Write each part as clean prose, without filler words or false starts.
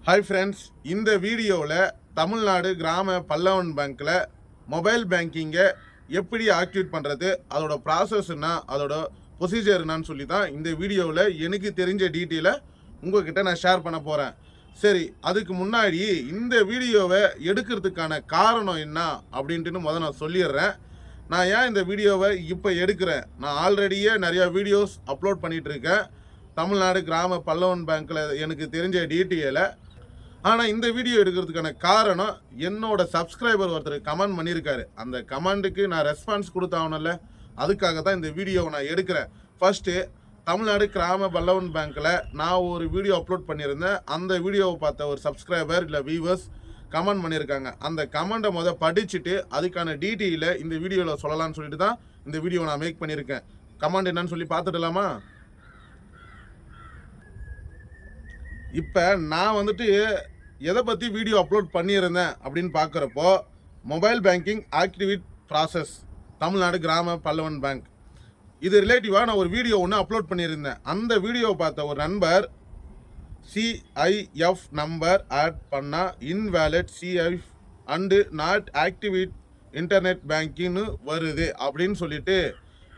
Hi friends, இந்த வீடியோவில் தமிழ்நாடு கிராம பல்லவன் பேங்க்கில் மொபைல் பேங்கிங்கை எப்படி ஆக்டிவேட் பண்ணுறது, அதோட ப்ராசஸ்னா, அதோட ப்ரொசீஜர் என்னான்னு சொல்லி தான் இந்த வீடியோவில் எனக்கு தெரிஞ்ச டீட்டெயிலை உங்கள்கிட்ட நான் ஷேர் பண்ண போகிறேன். சரி, அதுக்கு முன்னாடி இந்த வீடியோவை எடுக்கிறதுக்கான காரணம் என்ன அப்படின்ட்டு நான் சொல்லிடுறேன். நான் ஏன் இந்த வீடியோவை இப்போ எடுக்கிறேன், நான் ஆல்ரெடியே நிறையா வீடியோஸ் அப்லோட் பண்ணிகிட்ருக்கேன் தமிழ்நாடு கிராம பல்லவன் பேங்க்கில் எனக்கு தெரிஞ்ச டீட்டெயிலை. ஆனால் இந்த வீடியோ எடுக்கிறதுக்கான காரணம், என்னோட சப்ஸ்கிரைபர் ஒருத்தர் கமெண்ட் பண்ணியிருக்காரு. அந்த கமெண்ட்டுக்கு நான் ரெஸ்பான்ஸ் கொடுத்தாகணும்ல, அதுக்காக தான் இந்த வீடியோவை நான் எடுக்கிறேன். ஃபர்ஸ்ட்டு, தமிழ்நாடு கிராம பல்லவன் பேங்க்கில் நான் ஒரு வீடியோ அப்லோட் பண்ணியிருந்தேன். அந்த வீடியோவை பார்த்த ஒரு சப்ஸ்கிரைபர் இல்லை வியூவர்ஸ் கமெண்ட் பண்ணியிருக்காங்க. அந்த கமெண்ட்டை படிச்சுட்டு அதுக்கான டீட்டெயிலை இந்த வீடியோவில் சொல்லலாம்னு சொல்லிட்டு தான் இந்த வீடியோ நான் மேக் பண்ணியிருக்கேன். கமெண்ட் என்னன்னு சொல்லி பார்த்துடலாமா? இப்போ நான் எதை பற்றி வீடியோ அப்லோட் பண்ணியிருந்தேன் அப்படின்னு பார்க்குறப்போ, mobile banking activate process Tamil Nadu கிராம பல்லவன் பேங்க், இது ரிலேட்டிவாக நான் ஒரு வீடியோ ஒன்று அப்லோட் பண்ணியிருந்தேன். அந்த வீடியோவை பார்த்த ஒரு நண்பர், CIF நம்பர் ஆட் பண்ணால் invalid CIF and not activate internet பேங்கிங்னு வருது அப்படின்னு சொல்லிட்டு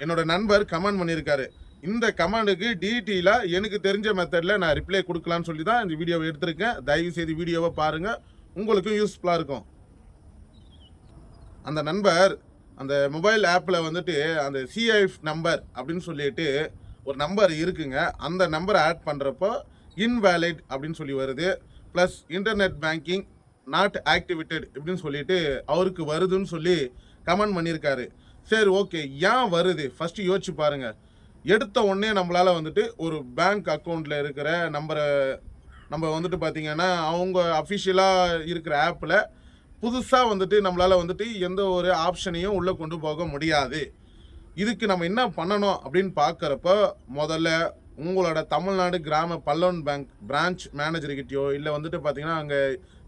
என்னோட நண்பர் கமெண்ட் பண்ணியிருக்காரு. இந்த கமெண்டுக்கு டீட்டெயிலாக எனக்கு தெரிஞ்ச மெத்தடில் நான் ரிப்ளை கொடுக்கலான்னு சொல்லி தான் இந்த வீடியோவை எடுத்திருக்கேன். தயவுசெய்து வீடியோவை பாருங்கள், உங்களுக்கும் யூஸ்ஃபுல்லாக இருக்கும். அந்த நண்பர் அந்த மொபைல் ஆப்பில் அந்த CIF நம்பர் அப்படின்னு சொல்லிட்டு ஒரு நம்பர் இருக்குங்க. அந்த நம்பரை ஆட் பண்ணுறப்போ இன்வேலிட் அப்படின்னு சொல்லி வருது, plus internet banking not activated இப்படின்னு சொல்லிட்டு அவருக்கு வருதுன்னு சொல்லி கமெண்ட் பண்ணியிருக்காரு. சரி, ஓகே, ஏன் வருது ஃபஸ்ட்டு யோசிச்சு பாருங்கள். எடுத்த உடனே நம்மளால் ஒரு பேங்க் அக்கௌண்ட்டில் இருக்கிற நம்பரை நம்ம பார்த்திங்கன்னா அவங்க அஃபிஷியலாக இருக்கிற ஆப்பில் புதுசாக நம்மளால் எந்த ஒரு ஆப்ஷனையும் உள்ளே கொண்டு போக முடியாது. இதுக்கு நம்ம என்ன பண்ணணும் அப்படின்னு பார்க்குறப்போ, முதல்ல உங்களோட தமிழ்நாடு கிராம பல்லவன் பேங்க் பிரான்ச் மேனேஜர்கிட்டயோ இல்லை பார்த்திங்கன்னா அங்கே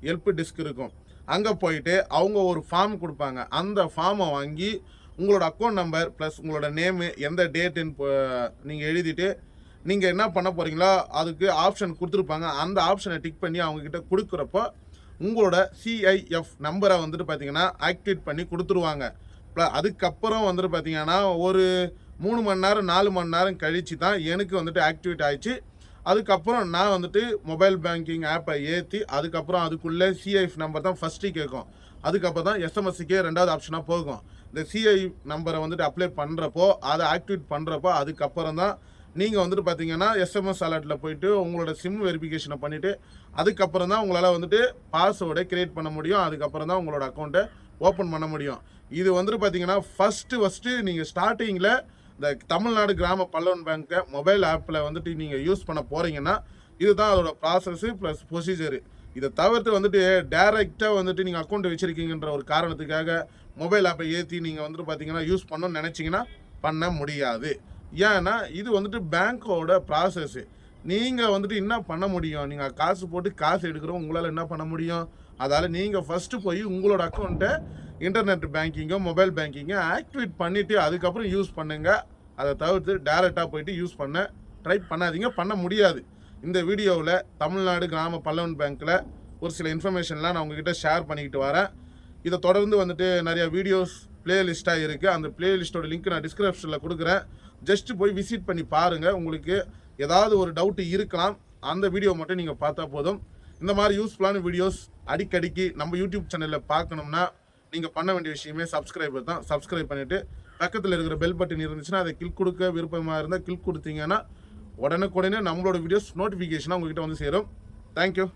ஹெல்ப் டெஸ்க் இருக்கும், அங்கே போயிட்டு அவங்க ஒரு ஃபார்ம் கொடுப்பாங்க. அந்த ஃபார்மை வாங்கி உங்களோட அக்கௌண்ட் நம்பர் ப்ளஸ் உங்களோட நேமு எந்த டேட்டுன்னு நீங்கள் எழுதிட்டு நீங்கள் என்ன பண்ண போகிறீங்களோ அதுக்கு ஆப்ஷன் கொடுத்துருப்பாங்க. அந்த ஆப்ஷனை டிக் பண்ணி அவங்கக்கிட்ட கொடுக்குறப்போ உங்களோட CIF நம்பரை பார்த்தீங்கன்னா ஆக்டிவேட் பண்ணி கொடுத்துருவாங்க. அதுக்கப்புறம் பார்த்தீங்கன்னா ஒரு 3 மணி நேரம் 4 மணி நேரம் கழித்து தான் எனக்கு ஆக்டிவேட் ஆகிடுச்சு. அதுக்கப்புறம் நான் மொபைல் பேங்கிங் ஆப்பை ஏற்றி அதுக்கப்புறம் அதுக்குள்ளே CIF நம்பர் தான் ஃபஸ்ட்டு கேட்கும். அதுக்கப்புறம் தான் SMSக்கே ரெண்டாவது ஆப்ஷனாக போகும். இந்த CIF நம்பரை அப்ளை பண்ணுறப்போ, அதை ஆக்டிவேட் பண்ணுறப்போ அதுக்கப்புறம் தான் நீங்கள் பார்த்தீங்கன்னா SMS அலர்ட்டில் போயிட்டு உங்களோட சிம் வெரிஃபிகேஷனை பண்ணிவிட்டு அதுக்கப்புறம் தான் உங்களால் பாஸ்வேர்டை க்ரியேட் பண்ண முடியும். அதுக்கப்புறம் தான் உங்களோட அக்கௌண்ட்டை ஓப்பன் பண்ண முடியும். இது பார்த்தீங்கன்னா ஃபஸ்ட்டு நீங்கள் ஸ்டார்டிங்கில் இந்த தமிழ்நாடு கிராம பல்லவன் பேங்க்கை மொபைல் ஆப்பில் நீங்கள் யூஸ் பண்ண போகிறீங்கன்னா இதுதான் அதோட ப்ராசஸ்ஸு ப்ளஸ் ப்ரொசீஜரு. இதை தவிர்த்து டேரெக்டாக நீங்கள் அக்கௌண்ட் வச்சுருக்கீங்கன்ற ஒரு காரணத்துக்காக மொபைல் ஆப்பை ஏற்றி நீங்கள் பார்த்தீங்கன்னா யூஸ் பண்ணணும்னு நினச்சிங்கன்னா பண்ண முடியாது. ஏன்னா இது பேங்க்கோட ப்ராசஸ்ஸு. நீங்கள் என்ன பண்ண முடியும், நீங்கள் காசு போட்டு காசு எடுக்கிறோம், உங்களால் என்ன பண்ண முடியும்? அதால் நீங்கள் ஃபஸ்ட்டு போய் உங்களோட அக்கௌண்ட்டை இன்டர்நெட் பேங்கிங்கோ மொபைல் பேங்கிங்கோ ஆக்டிவேட் பண்ணிவிட்டு அதுக்கப்புறம் யூஸ் பண்ணுங்கள். அதை தவிர்த்து டேரெக்டாக போயிட்டு யூஸ் பண்ண ட்ரை பண்ணாதீங்க, பண்ண முடியாது. இந்த வீடியோவில் தமிழ்நாடு கிராம பல்லவன் பேங்க்கில் ஒரு சில இன்ஃபர்மேஷன்லாம் நான் உங்ககிட்ட ஷேர் பண்ணிக்கிட்டு வரேன். இதை தொடர்ந்து நிறையா வீடியோஸ் பிளேலிஸ்ட்டாக இருக்குது. அந்த பிளேலிஸ்ட்டோட லிங்க் நான் டிஸ்கிரிப்ஷனில் கொடுக்குறேன். ஜஸ்ட்டு போய் விசிட் பண்ணி பாருங்கள். உங்களுக்கு ஏதாவது ஒரு டவுட்டு இருக்கலாம், அந்த வீடியோ மட்டும் நீங்கள் பார்த்தா போதும். இந்த மாதிரி யூஸ்ஃபுல்லான வீடியோஸ் அடிக்கடிக்கு நம்ம யூடியூப் சேனலில் பார்க்கணும்னா நீங்கள் பண்ண வேண்டிய விஷயமே சப்ஸ்கிரைபர் தான். சப்ஸ்கிரைப் பண்ணிவிட்டு பக்கத்தில் இருக்கிற பெல் பட்டன் இருந்துச்சுன்னா அதை கிளிக் கொடுக்க விருப்பமாக இருந்தால் கிளிக் கொடுத்தீங்கன்னா உடனுக்குடனே நம்மளோட வீடியோஸ் நோட்டிஃபிகேஷனாக உங்கள்கிட்ட சேரும். தேங்க்யூ.